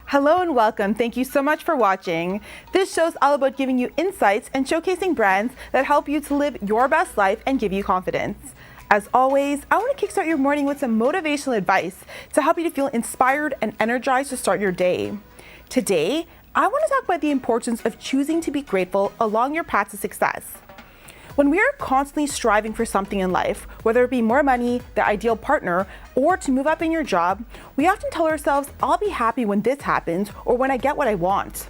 Hello and welcome. Thank you so much for watching. This show is all about giving you insights and showcasing brands that help you to live your best life and give you confidence. As always, I want to kickstart your morning with some motivational advice to help you to feel inspired and energized to start your day. Today, I want to talk about the importance of choosing to be grateful along your path to success. When we are constantly striving for something in life, whether it be more money, the ideal partner, or to move up in your job, we often tell ourselves, I'll be happy when this happens or when I get what I want.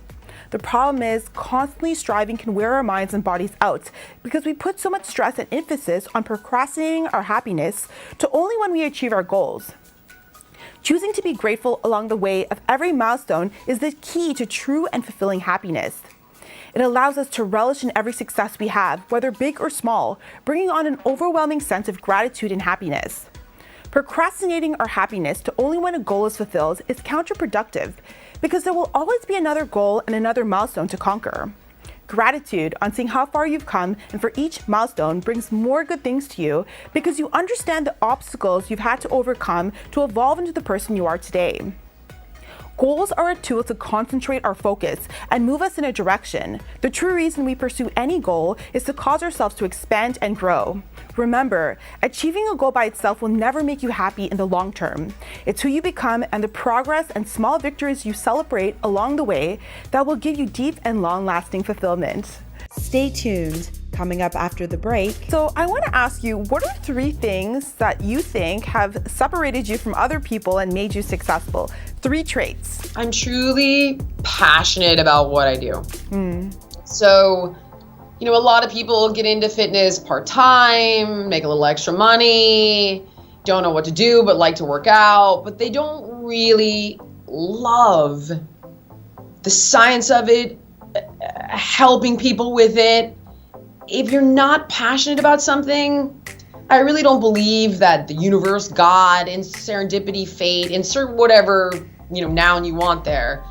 The problem is, constantly striving can wear our minds and bodies out because we put so much stress and emphasis on procrastinating our happiness to only when we achieve our goals. Choosing to be grateful along the way of every milestone is the key to true and fulfilling happiness. It allows us to relish in every success we have, whether big or small, bringing on an overwhelming sense of gratitude and happiness. Procrastinating our happiness to only when a goal is fulfilled is counterproductive because there will always be another goal and another milestone to conquer. Gratitude on seeing how far you've come and for each milestone brings more good things to you because you understand the obstacles you've had to overcome to evolve into the person you are today. Goals are a tool to concentrate our focus and move us in a direction. The true reason we pursue any goal is to cause ourselves to expand and grow. Remember, achieving a goal by itself will never make you happy in the long term. It's who you become and the progress and small victories you celebrate along the way that will give you deep and long-lasting fulfillment. Stay tuned. Coming up after the break. So I want to ask you, what are 3 things that you think have separated you from other people and made you successful? 3 traits. I'm truly passionate about what I do. So, a lot of people get into fitness part-time, make a little extra money, don't know what to do, but like to work out, but they don't really love the science of it, helping people with it. If you're not passionate about something, I really don't believe that the universe, God, and serendipity, fate, insert whatever, noun you want there,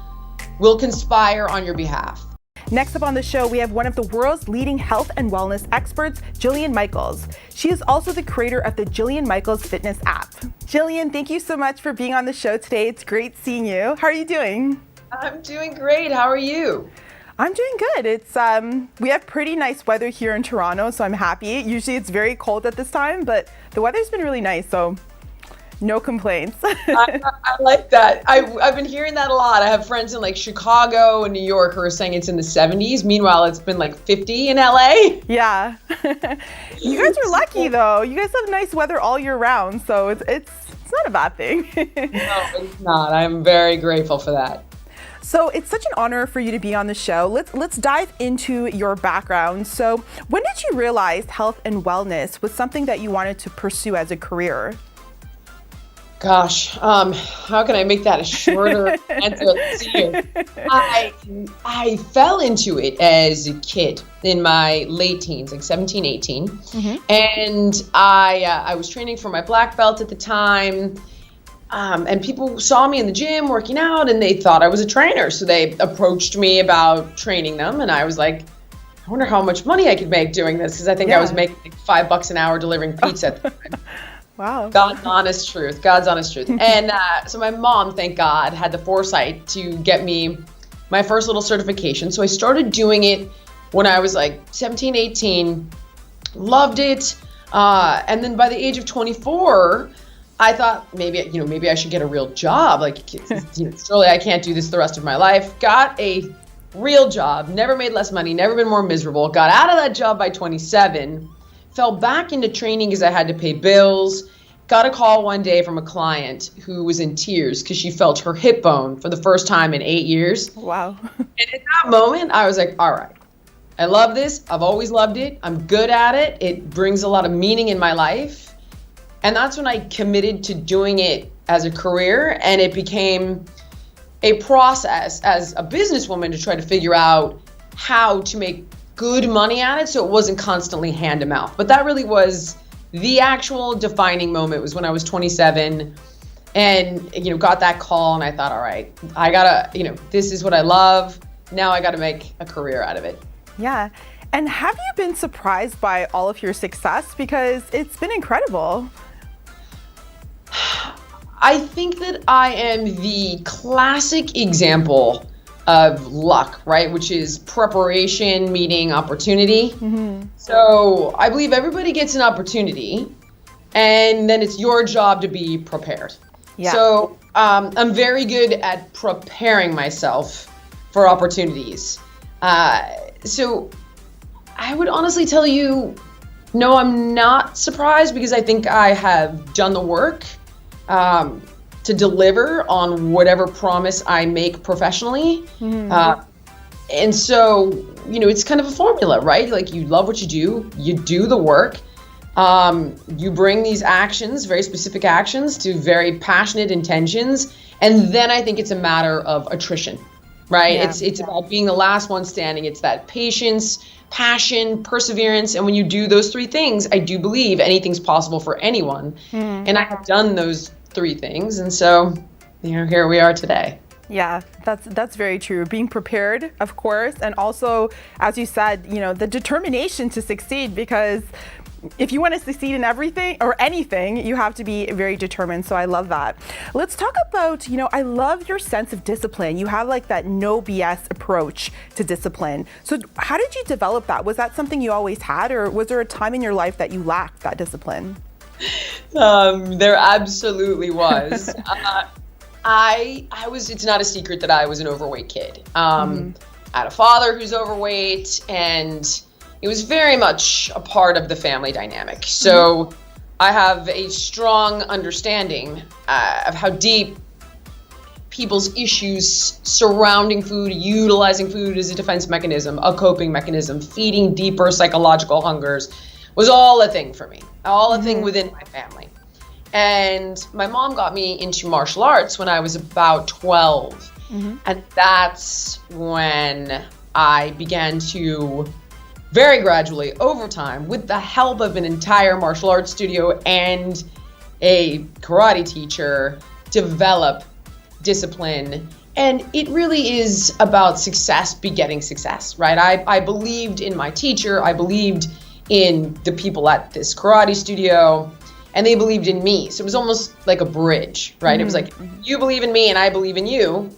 will conspire on your behalf. Next up on the show, we have one of the world's leading health and wellness experts, Jillian Michaels. She is also the creator of the Jillian Michaels fitness app. Jillian, thank you so much for being on the show today. It's great seeing you. How are you doing? I'm doing great. How are you? I'm doing good. It's we have pretty nice weather here in Toronto, so I'm happy. Usually it's very cold at this time, but the weather's been really nice, so no complaints. I like that. I've been hearing that a lot. I have friends in Chicago and New York who are saying it's in the 70s. Meanwhile, it's been 50 in LA. Yeah. You guys are lucky though. You guys have nice weather all year round, so it's not a bad thing. No, it's not. I'm very grateful for that. So it's such an honor for you to be on the show. Let's dive into your background. So when did you realize health and wellness was something that you wanted to pursue as a career? Gosh, how can I make that a shorter answer? Let's see here. I fell into it as a kid in my late teens, 17, 18. And I was training for my black belt at the time. And people saw me in the gym working out and they thought I was a trainer. So they approached me about training them. And I was like, I wonder how much money I could make doing this. Because I think I was making $5 an hour delivering pizza at the time. Wow. God's honest truth. And so my mom, thank God, had the foresight to get me my first little certification. So I started doing it when I was 17, 18, loved it. And then by the age of 24, I thought maybe I should get a real job. Surely I can't do this the rest of my life. Got a real job, never made less money, never been more miserable. Got out of that job by 27, fell back into training because I had to pay bills. Got a call one day from a client who was in tears because she felt her hip bone for the first time in 8 years. Wow. And at that moment, I was like, all right, I love this. I've always loved it. I'm good at it. It brings a lot of meaning in my life. And that's when I committed to doing it as a career, and it became a process as a businesswoman to try to figure out how to make good money at it so it wasn't constantly hand to mouth. But that really was the actual defining moment, was when I was 27 and, got that call, and I thought, all right, I gotta, this is what I love. Now I gotta make a career out of it. Yeah. And have you been surprised by all of your success? Because it's been incredible. I think that I am the classic example of luck, right? Which is preparation meeting opportunity. So I believe everybody gets an opportunity, and then it's your job to be prepared. Yeah. So I'm very good at preparing myself for opportunities. So I would honestly tell you, no, I'm not surprised, because I think I have done the work to deliver on whatever promise I make professionally. And so, it's kind of a formula, right? Like, you love what you do the work, you bring these actions, very specific actions, to very passionate intentions. And then I think it's a matter of attrition, right? Yeah. It's about being the last one standing. It's that patience, passion, perseverance. And when you do those three things, I do believe anything's possible for anyone. And I have done those three things. And so, here we are today. Yeah, that's very true. Being prepared, of course, and also, as you said, the determination to succeed, because if you want to succeed in everything or anything, you have to be very determined. So I love that. Let's talk about, I love your sense of discipline. You have like that no BS approach to discipline. So how did you develop that? Was that something you always had, or was there a time in your life that you lacked that discipline? There absolutely was. It's not a secret that I was an overweight kid. I had a father who's overweight, and it was very much a part of the family dynamic. So I have a strong understanding of how deep people's issues surrounding food, utilizing food as a defense mechanism, a coping mechanism, feeding deeper psychological hungers, was all a thing for me, all a thing within my family. And my mom got me into martial arts when I was about 12. And that's when I began to very gradually, over time, with the help of an entire martial arts studio and a karate teacher, develop discipline. And it really is about success begetting success, right? I believed in my teacher. I believed in the people at this karate studio, and they believed in me. So it was almost like a bridge, right? It was like, you believe in me and I believe in you.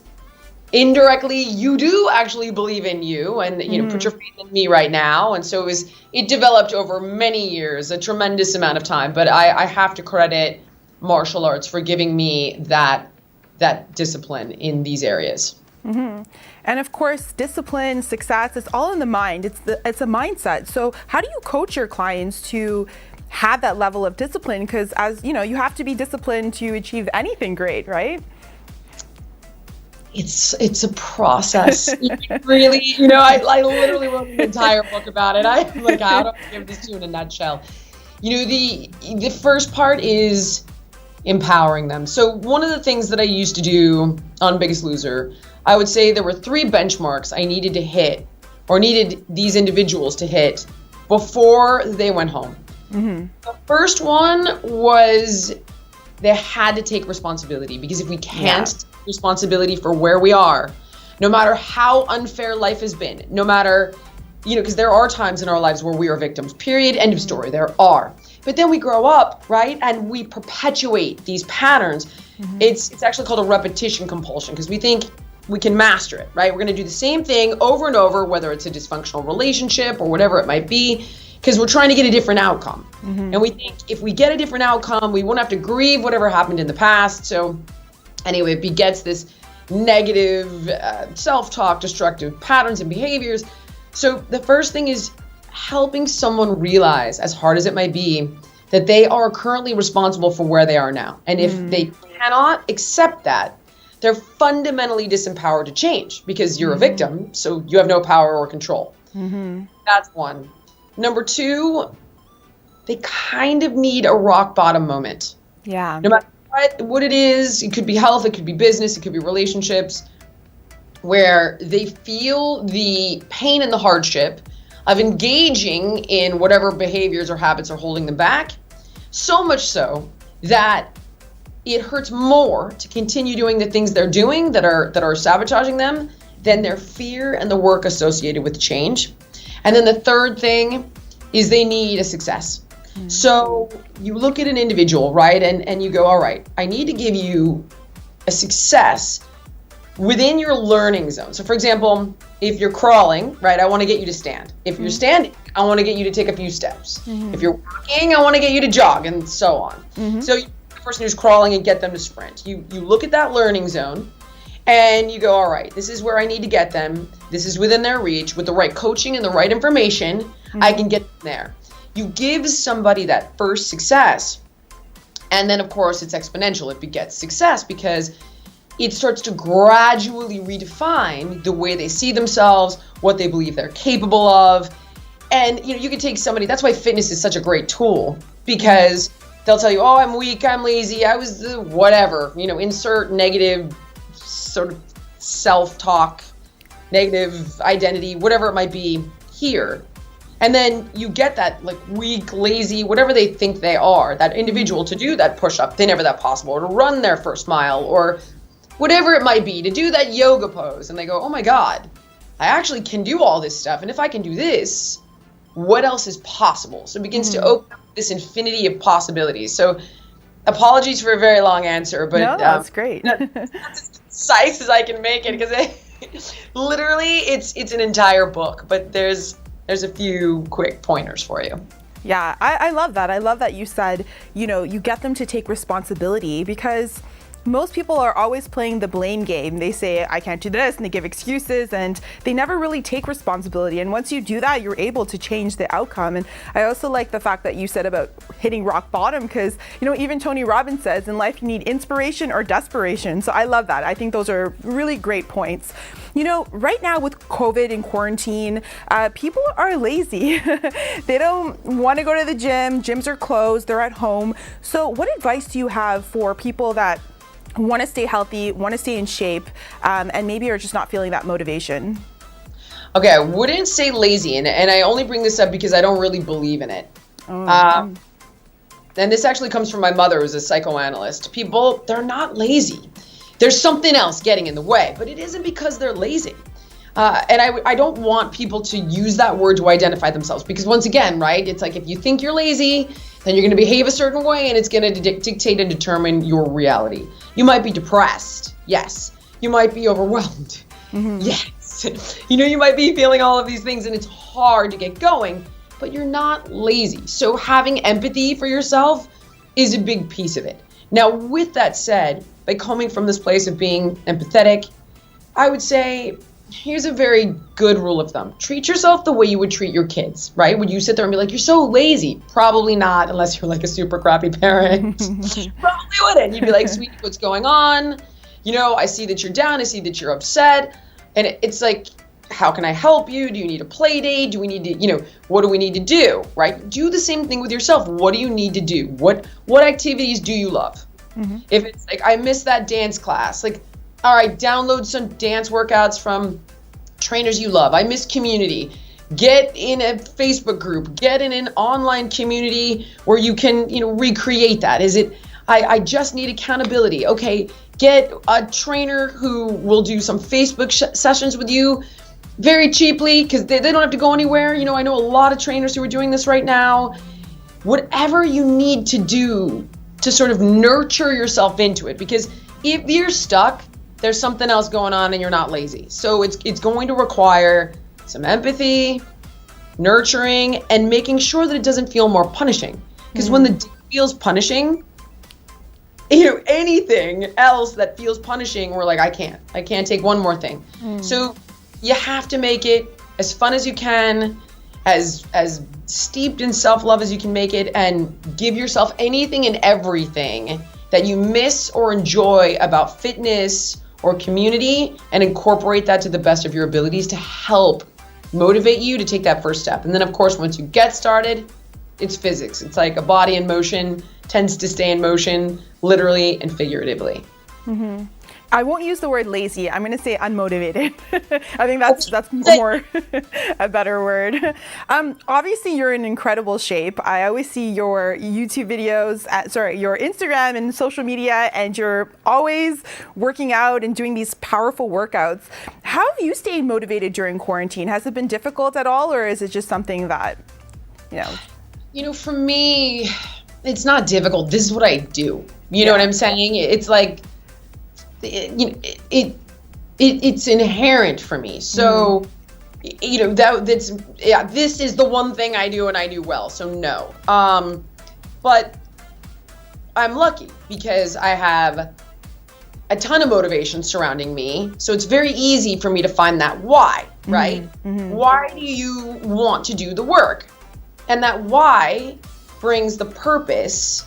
Indirectly, you do actually believe in you, and put your faith in me right now. And so it developed over many years, a tremendous amount of time. But I have to credit martial arts for giving me that discipline in these areas. And of course, discipline, success, it's all in the mind. It's a mindset. So how do you coach your clients to have that level of discipline? Because as you have to be disciplined to achieve anything great, right? It's a process. Really, I literally wrote an entire book about it. I'm like, how do I give this to you in a nutshell? The first part is empowering them. So one of the things that I used to do on Biggest Loser, I would say there were 3 benchmarks I needed to hit, or needed these individuals to hit, before they went home. The first one was they had to take responsibility, because if we can't take responsibility for where we are, no matter how unfair life has been, no matter, because there are times in our lives where we are victims, period, end of story, there are. But then we grow up, right, and we perpetuate these patterns. It's actually called a repetition compulsion, because we think we can master it, right? We're going to do the same thing over and over, whether it's a dysfunctional relationship or whatever it might be, because we're trying to get a different outcome. And we think if we get a different outcome, we won't have to grieve whatever happened in the past. So anyway, it begets this negative self-talk, destructive patterns and behaviors. So the first thing is helping someone realize, as hard as it might be, that they are currently responsible for where they are now. And if they cannot accept that, they're fundamentally disempowered to change, because you're a victim, so you have no power or control. That's one. Number 2, they kind of need a rock bottom moment. Yeah. No matter what it is, it could be health, it could be business, it could be relationships, where they feel the pain and the hardship of engaging in whatever behaviors or habits are holding them back, so much so that it hurts more to continue doing the things they're doing that are sabotaging them than their fear and the work associated with change. And then the third thing is they need a success. So you look at an individual, right? And you go, all right, I need to give you a success within your learning zone. So for example, if you're crawling, right, I want to get you to stand. If you're standing, I want to get you to take a few steps. If you're walking, I want to get you to jog, and so on. So the person who's crawling and get them to sprint. You look at that learning zone and you go, all right, this is where I need to get them. This is within their reach. With the right coaching and the right information, I can get them there. You give somebody that first success, and then of course it's exponential. It begets success because it starts to gradually redefine the way they see themselves, what they believe they're capable of. And you can take somebody, that's why fitness is such a great tool, because they'll tell you, oh, I'm weak, I'm lazy, I was the whatever, insert negative sort of self-talk, negative identity, whatever it might be here. And then you get that like weak, lazy, whatever they think they are, that individual to do that push-up, they never that possible, or to run their first mile, or whatever it might be, to do that yoga pose. And they go, oh my God, I actually can do all this stuff. And if I can do this, what else is possible? So it begins to open up this infinity of possibilities. So apologies for a very long answer, but no, that's great. That's as concise as I can make it, because literally it's an entire book, but there's a few quick pointers for you. Yeah, I love that. I love that you said, you get them to take responsibility, because most people are always playing the blame game. They say, I can't do this, and they give excuses, and they never really take responsibility. And once you do that, you're able to change the outcome. And I also like the fact that you said about hitting rock bottom, because, even Tony Robbins says in life, you need inspiration or desperation. So I love that. I think those are really great points. Right now with COVID and quarantine, people are lazy. They don't want to go to the gym. Gyms are closed. They're at home. So what advice do you have for people that want to stay healthy, want to stay in shape, and maybe are just not feeling that motivation? Okay, I wouldn't say lazy, and I only bring this up because I don't really believe in it. And this actually comes from my mother, who's a psychoanalyst. People, they're not lazy. There's something else getting in the way, but it isn't because they're lazy. And I don't want people to use that word to identify themselves, because once again, right, it's like if you think you're lazy, then you're going to behave a certain way, and it's going to dictate and determine your reality. You might be depressed. Yes. You might be overwhelmed. Yes. You might be feeling all of these things, and it's hard to get going, but you're not lazy. So having empathy for yourself is a big piece of it. Now, with that said, by coming from this place of being empathetic, I would say, here's a very good rule of thumb. Treat yourself the way you would treat your kids, right? Would you sit there and be like, you're so lazy? Probably not, unless you're like a super crappy parent. Probably wouldn't. You'd be like, sweetie, what's going on? I see that you're down. I see that you're upset. And it's like, how can I help you? Do you need a play date? Do we need to, what do we need to do, right? Do the same thing with yourself. What do you need to do? What activities do you love? If it's like, I missed that dance class, like, all right, download some dance workouts from trainers you love. I miss community. Get in a Facebook group. Get in an online community where you can, recreate that. Is it, I just need accountability. Okay, get a trainer who will do some Facebook sessions with you very cheaply, because they don't have to go anywhere. I know a lot of trainers who are doing this right now. Whatever you need to do to sort of nurture yourself into it, because if you're stuck, there's something else going on and you're not lazy. So it's going to require some empathy, nurturing, and making sure that it doesn't feel more punishing. Because when the day feels punishing, anything else that feels punishing, we're like, I can't take one more thing. So you have to make it as fun as you can, as steeped in self-love as you can make it, and give yourself anything and everything that you miss or enjoy about fitness or community, and incorporate that to the best of your abilities to help motivate you to take that first step. And then of course, once you get started, it's physics. It's like a body in motion tends to stay in motion, literally and figuratively. I won't use the word lazy. I'm going to say unmotivated. I think that's more a better word. Obviously, you're in incredible shape. I always see your YouTube videos, your Instagram and social media, and you're always working out and doing these powerful workouts. How have you stayed motivated during quarantine? Has it been difficult at all, or is it just something that, For me, it's not difficult. This is what I do. You know what I'm saying? It's like, it's inherent for me. So, this is the one thing I do and I do well. So no. But I'm lucky because I have a ton of motivation surrounding me. So it's very easy for me to find that why, right? Why do you want to do the work? And that why brings the purpose.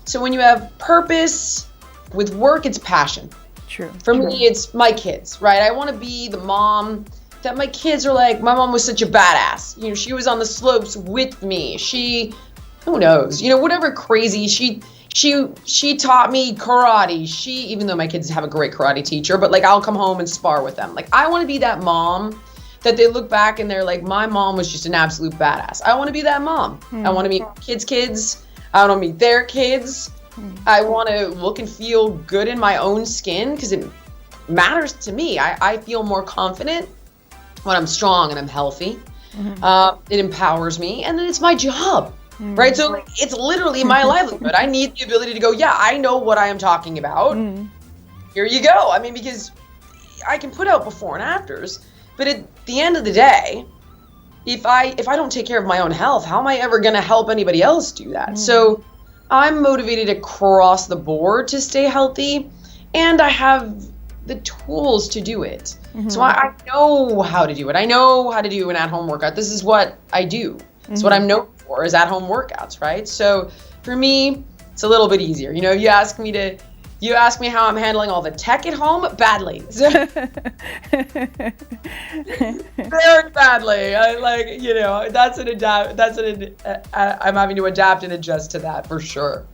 So when you have purpose with work, it's passion. True. For me, it's my kids, right? I want to be the mom that my kids are like, my mom was such a badass. She was on the slopes with me. Who knows, whatever crazy, she taught me karate. Even though my kids have a great karate teacher, but like I'll come home and spar with them. Like I want to be that mom that they look back and they're like, my mom was just an absolute badass. I want to be that mom. I want to meet kids. I want to meet their kids. I want to look and feel good in my own skin because it matters to me. I feel more confident when I'm strong and I'm healthy. It empowers me, and then it's my job, right? So like, it's literally my livelihood. I need the ability to go, yeah, I know what I am talking about. Here you go. I mean, because I can put out before and afters, but at the end of the day, if I don't take care of my own health, how am I ever going to help anybody else do that? So I'm motivated across the board to stay healthy, and I have the tools to do it. So I know how to do it. I know how to do an at-home workout. This is what I do. It's what I'm known for, is at-home workouts, right? So for me, it's a little bit easier. You ask me how I'm handling all the tech at home, badly. Very badly. I'm having to adapt and adjust to that for sure.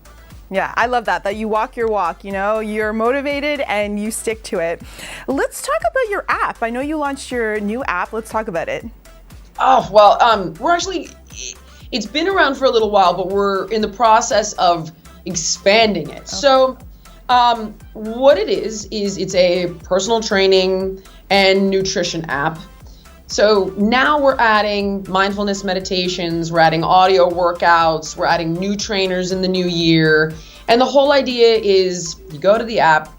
Yeah, I love that you walk your walk, you're motivated and you stick to it. Let's talk about your app. I know you launched your new app. Let's talk about it. Oh, well, it's been around for a little while, but we're in the process of expanding it. So what it is it's a personal training and nutrition app. So now we're adding mindfulness meditations, we're adding audio workouts, we're adding new trainers in the new year. And the whole idea is you go to the app,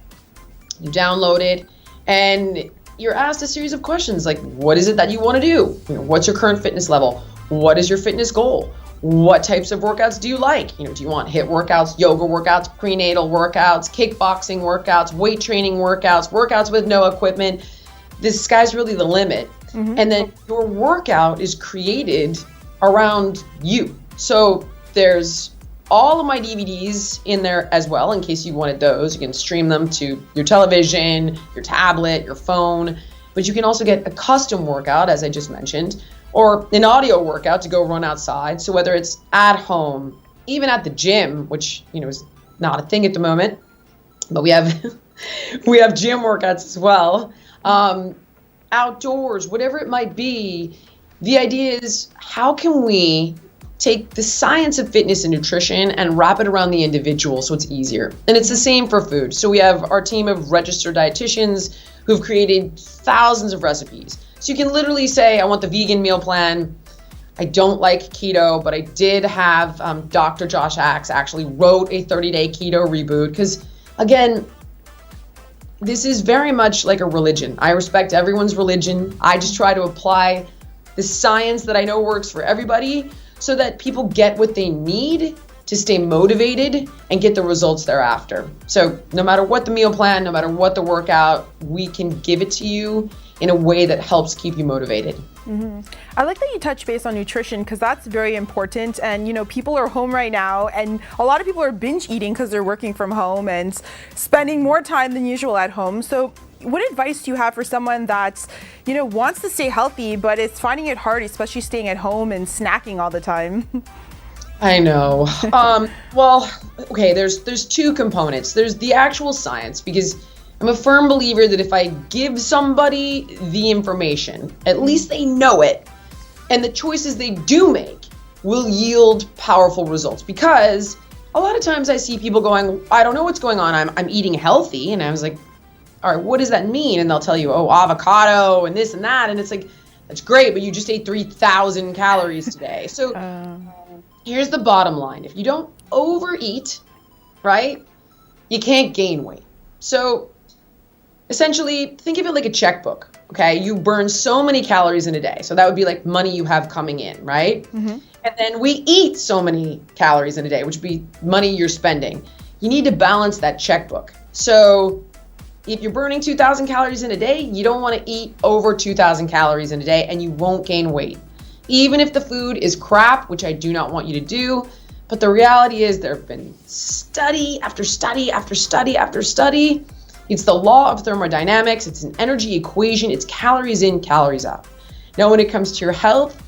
you download it, and you're asked a series of questions like, what is it that you want to do? What's your current fitness level? What is your fitness goal? What types of workouts do you like? Do you want HIIT workouts, yoga workouts, prenatal workouts, kickboxing workouts, weight training workouts, workouts with no equipment? The sky's really the limit. And then your workout is created around you. So there's all of my DVDs in there as well, in case you wanted those. You can stream them to your television, your tablet, your phone, but you can also get a custom workout, as I just mentioned, or an audio workout to go run outside. So whether it's at home, even at the gym, which is not a thing at the moment, but we have gym workouts as well. Outdoors, whatever it might be, the idea is how can we take the science of fitness and nutrition and wrap it around the individual so it's easier. And it's the same for food. So we have our team of registered dietitians who've created thousands of recipes. So you can literally say, I want the vegan meal plan. I don't like keto, but I did have Dr. Josh Axe actually wrote a 30-day keto reboot because, again, this is very much like a religion. I respect everyone's religion. I just try to apply the science that I know works for everybody so that people get what they need to stay motivated and get the results they're after. So no matter what the meal plan, no matter what the workout, we can give it to you in a way that helps keep you motivated. I like that you touch base on nutrition because that's very important. And people are home right now, and a lot of people are binge eating because they're working from home and spending more time than usual at home. So what advice do you have for someone that wants to stay healthy but is finding it hard, especially staying at home and snacking all the time? I know. Well, okay, there's two components. There's the actual science, because I'm a firm believer that if I give somebody the information, at least they know it, and the choices they do make will yield powerful results. Because a lot of times I see people going, I don't know what's going on, I'm eating healthy, and I was like, all right, what does that mean? And they'll tell you, oh, avocado and this and that, and it's like, that's great, but you just ate 3,000 calories today. So here's the bottom line. If you don't overeat, right, you can't gain weight. So essentially, think of it like a checkbook, okay? You burn so many calories in a day. So that would be like money you have coming in, right? Mm-hmm. And then we eat so many calories in a day, which would be money you're spending. You need to balance that checkbook. So if you're burning 2,000 calories in a day, you don't want to eat over 2,000 calories in a day, and you won't gain weight. Even if the food is crap, which I do not want you to do. But the reality is there have been study after study after study after study. It's the law of thermodynamics. It's an energy equation. It's calories in, calories out. Now, when it comes to your health,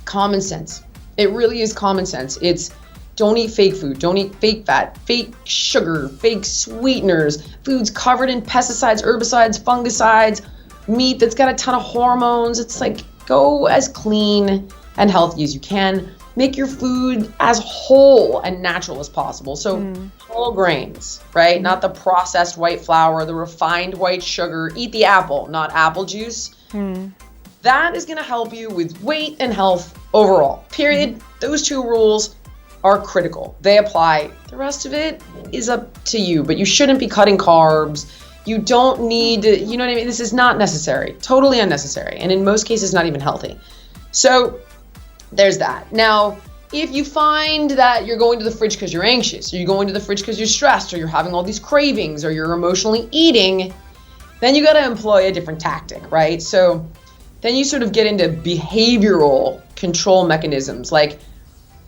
common sense. It really is common sense. It's don't eat fake food. Don't eat fake fat, fake sugar, fake sweeteners, foods covered in pesticides, herbicides, fungicides, meat that's got a ton of hormones. It's like go as clean and healthy as you can. Make your food as whole and natural as possible. So whole grains, right? Not the processed white flour, the refined white sugar. Eat the apple, not apple juice. That is going to help you with weight and health overall. Period. Those two rules are critical. They apply. The rest of it is up to you, but you shouldn't be cutting carbs. You don't need to, you know what I mean? This is not necessary. Totally unnecessary. And in most cases, not even healthy. So there's that. Now, if you find that you're going to the fridge because you're anxious, or you're going to the fridge because you're stressed, or you're having all these cravings, or you're emotionally eating, then you got to employ a different tactic, right? So then you sort of get into behavioral control mechanisms, like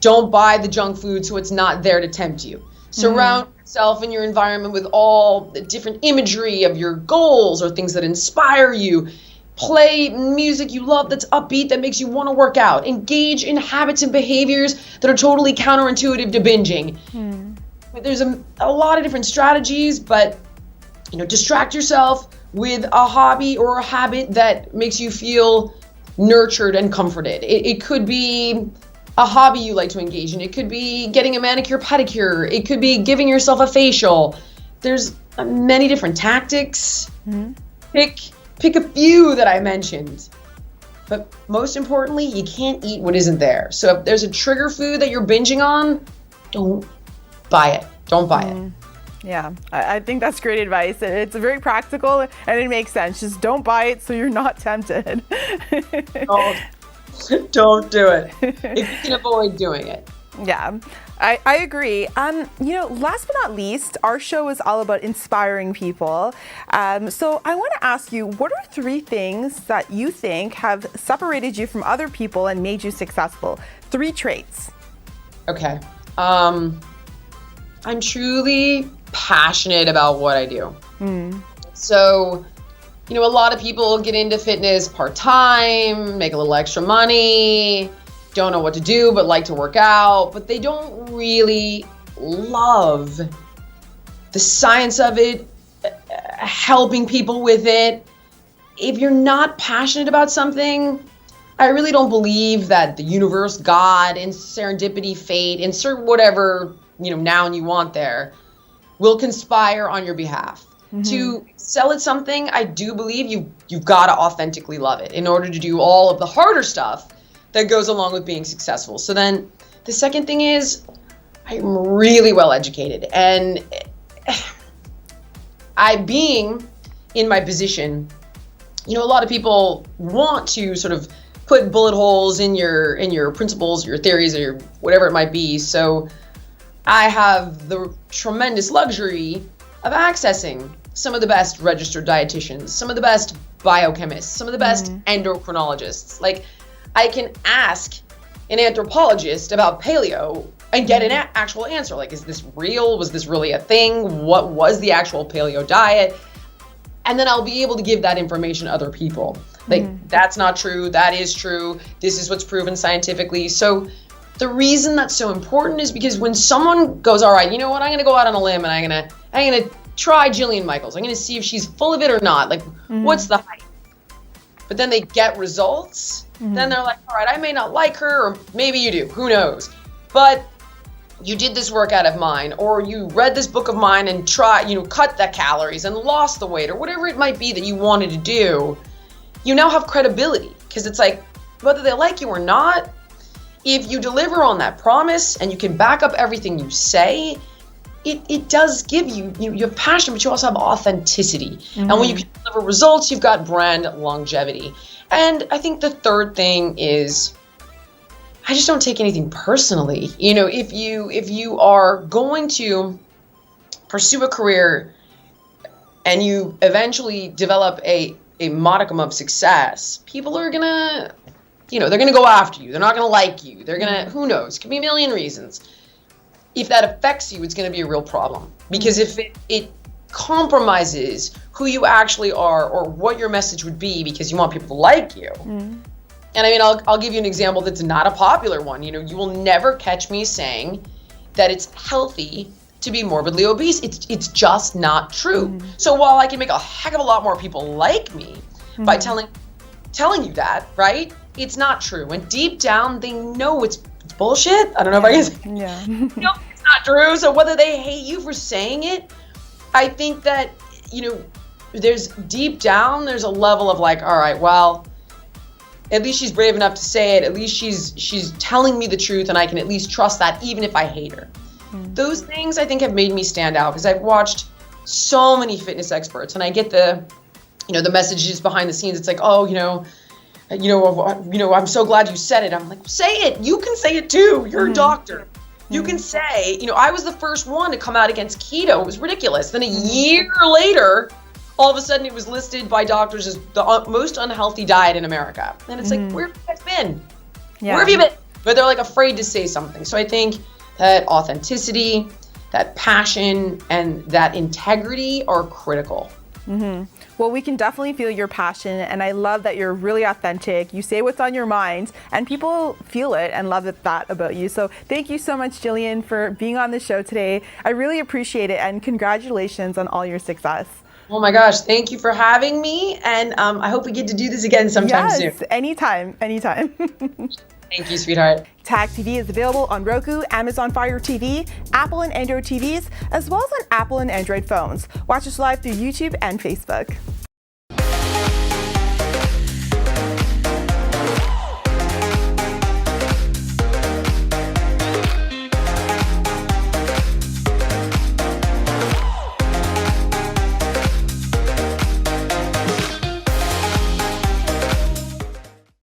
don't buy the junk food so it's not there to tempt you. Surround yourself in your environment with all the different imagery of your goals or things that inspire you. Play music you love that's upbeat, that makes you want to work out. Engage in habits and behaviors that are totally counterintuitive to binging. There's a lot of different strategies, but distract yourself with a hobby or a habit that makes you feel nurtured and comforted. It could be a hobby you like to engage in. It could be getting a manicure, pedicure. It could be giving yourself a facial. There's many different tactics. Pick a few that I mentioned. But most importantly, you can't eat what isn't there. So if there's a trigger food that you're binging on, don't buy it. Don't buy it. Yeah, I think that's great advice. It's very practical and it makes sense. Just don't buy it so you're not tempted. Don't do it if you can avoid doing it. Yeah, I agree. Last but not least, our show is all about inspiring people. So I want to ask you, what are 3 things that you think have separated you from other people and made you successful? 3 traits. Okay. I'm truly passionate about what I do. So, a lot of people get into fitness part-time, make a little extra money, don't know what to do, but like to work out, but they don't really love the science of it, helping people with it. If you're not passionate about something, I really don't believe that the universe, God, and serendipity, fate, insert whatever, noun you want there, will conspire on your behalf. To sell at something, I do believe you've got to authentically love it in order to do all of the harder stuff that goes along with being successful. So then the second thing is I'm really well educated, and being in my position, a lot of people want to sort of put bullet holes in your principles, your theories, or your whatever it might be. So I have the tremendous luxury of accessing some of the best registered dietitians, some of the best biochemists, some of the best endocrinologists. Like, I can ask an anthropologist about paleo and get an actual answer. Like, is this real? Was this really a thing? What was the actual paleo diet? And then I'll be able to give that information to other people. Like, that's not true. That is true. This is what's proven scientifically. So the reason that's so important is because when someone goes, all right, you know what? I'm going to go out on a limb and I'm going to try Jillian Michaels. I'm going to see if she's full of it or not. Like, what's the hype? But then they get results. Then they're like, all right, I may not like her, or maybe you do. Who knows? But you did this workout of mine, or you read this book of mine and cut the calories and lost the weight, or whatever it might be that you wanted to do. You now have credibility, because it's like, whether they like you or not, if you deliver on that promise and you can back up everything you say, it does give you have passion, but you also have authenticity. And when you can deliver results, you've got brand longevity. And I think the third thing is, I just don't take anything personally. You know, if you are going to pursue a career and you eventually develop a modicum of success, people are gonna, they're gonna go after you. They're not gonna like you. They're gonna, who knows, could be a million reasons. If that affects you, it's gonna be a real problem. Because if it compromises who you actually are or what your message would be because you want people to like you. And I mean, I'll give you an example that's not a popular one. You will never catch me saying that it's healthy to be morbidly obese. It's just not true. So while I can make a heck of a lot more people like me by telling you that, right? It's not true. And deep down, they know it's bullshit. I don't know if I can say. Yeah. It's not true. So whether they hate you for saying it, I think that, there's deep down, there's a level of like, all right, well, at least she's brave enough to say it. At least she's telling me the truth, and I can at least trust that, even if I hate her. Those things I think have made me stand out, because I've watched so many fitness experts, and I get the messages behind the scenes. It's like, oh, I'm so glad you said it. I'm like, say it. You can say it too. You're a doctor. You can say, I was the first one to come out against keto. It was ridiculous. Then a year later, all of a sudden it was listed by doctors as the most unhealthy diet in America. And it's like, where have you guys been? Yeah. Where have you been? But they're like afraid to say something. So I think that authenticity, that passion, and that integrity are critical. Well, we can definitely feel your passion, and I love that you're really authentic. You say what's on your mind, and people feel it and love that about you. So thank you so much, Jillian, for being on the show today. I really appreciate it, and congratulations on all your success. Oh my gosh, thank you for having me, and I hope we get to do this again sometime soon. Yes, anytime. Thank you, sweetheart. Tag TV is available on Roku, Amazon Fire TV, Apple and Android TVs, as well as on Apple and Android phones. Watch us live through YouTube and Facebook.